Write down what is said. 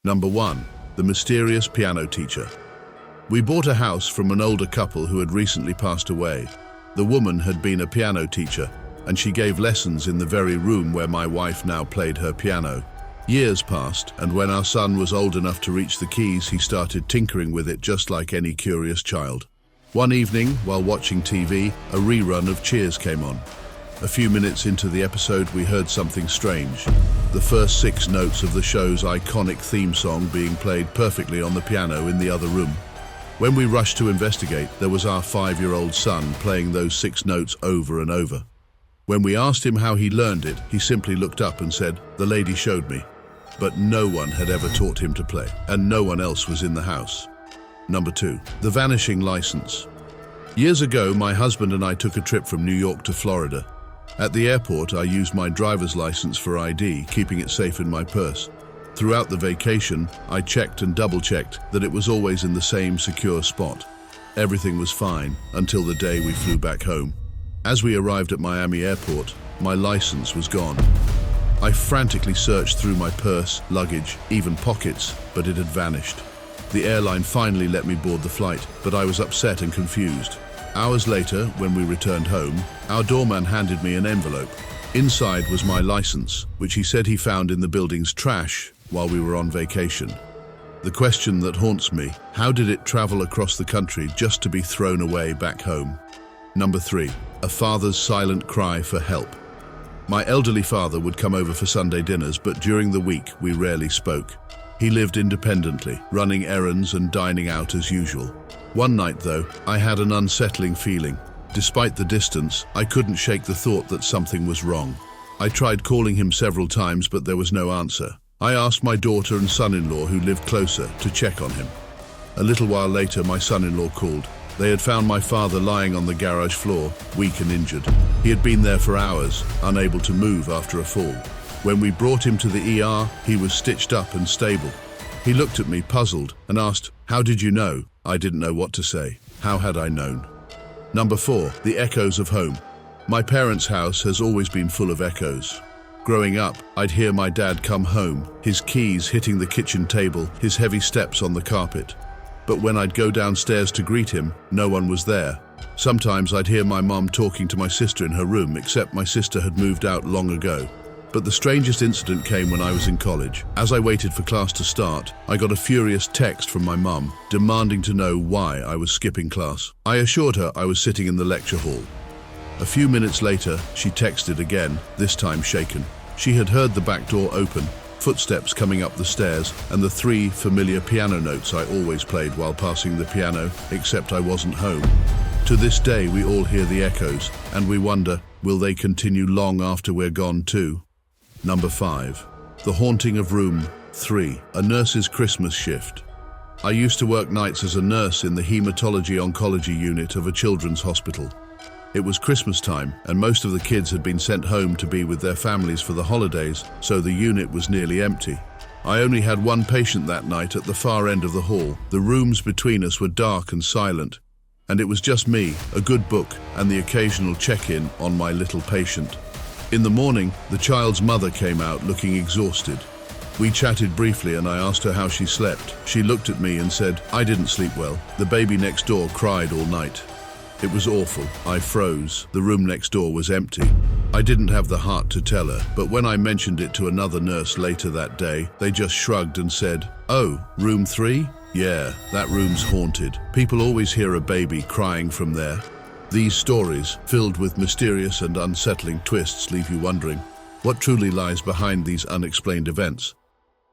Number 1. The mysterious piano teacher. We bought a house from an older couple who had recently passed away. The woman had been a piano teacher, and she gave lessons in the very room where my wife now played her piano. Years passed, and when our son was old enough to reach the keys, he started tinkering with it just like any curious child. One evening, while watching TV, a rerun of Cheers came on. A few minutes into the episode, we heard something strange. The first 6 notes of the show's iconic theme song being played perfectly on the piano in the other room. When we rushed to investigate, there was our 5-year-old son playing those 6 notes over and over. When we asked him how he learned it, he simply looked up and said, "The lady showed me." But no one had ever taught him to play, and no one else was in the house. Number 2. The vanishing license. Years ago, my husband and I took a trip from New York to Florida. At the airport, I used my driver's license for ID, keeping it safe in my purse. Throughout the vacation, I checked and double-checked that it was always in the same secure spot. Everything was fine until the day we flew back home. As we arrived at Miami Airport, my license was gone. I frantically searched through my purse, luggage, even pockets, but it had vanished. The airline finally let me board the flight, but I was upset and confused. Hours later, when we returned home, our doorman handed me an envelope. Inside was my license, which he said he found in the building's trash while we were on vacation. The question that haunts me, how did it travel across the country just to be thrown away back home? Number 3. A father's silent cry for help. My elderly father would come over for Sunday dinners, but during the week we rarely spoke. He lived independently, running errands and dining out as usual. One night, though, I had an unsettling feeling. Despite the distance, I couldn't shake the thought that something was wrong. I tried calling him several times, but there was no answer. I asked my daughter and son-in-law, who lived closer, to check on him. A little while later, my son-in-law called. They had found my father lying on the garage floor, weak and injured. He had been there for hours, unable to move after a fall. When we brought him to the ER, he was stitched up and stable. He looked at me, puzzled, and asked, "How did you know?" I didn't know what to say. How had I known? Number 4. The echoes of home. My parents' house has always been full of echoes. Growing up, I'd hear my dad come home, his keys hitting the kitchen table, his heavy steps on the carpet. But when I'd go downstairs to greet him, no one was there. Sometimes I'd hear my mom talking to my sister in her room, except my sister had moved out long ago. But the strangest incident came when I was in college. As I waited for class to start, I got a furious text from my mum, demanding to know why I was skipping class. I assured her I was sitting in the lecture hall. A few minutes later, she texted again, this time shaken. She had heard the back door open, footsteps coming up the stairs, and the 3 familiar piano notes I always played while passing the piano, except I wasn't home. To this day, we all hear the echoes, and we wonder, will they continue long after we're gone too? Number 5. The haunting of room 3, a nurse's Christmas shift. I used to work nights as a nurse in the hematology-oncology unit of a children's hospital. It was Christmas time, and most of the kids had been sent home to be with their families for the holidays, so the unit was nearly empty. I only had one patient that night at the far end of the hall. The rooms between us were dark and silent, and it was just me, a good book, and the occasional check-in on my little patient. In the morning, the child's mother came out looking exhausted. We chatted briefly and I asked her how she slept. She looked at me and said, "I didn't sleep well. The baby next door cried all night." It was awful. I froze. The room next door was empty. I didn't have the heart to tell her, but when I mentioned it to another nurse later that day, they just shrugged and said, "Oh, room 3? Yeah, that room's haunted. People always hear a baby crying from there." These stories, filled with mysterious and unsettling twists, leave you wondering, what truly lies behind these unexplained events?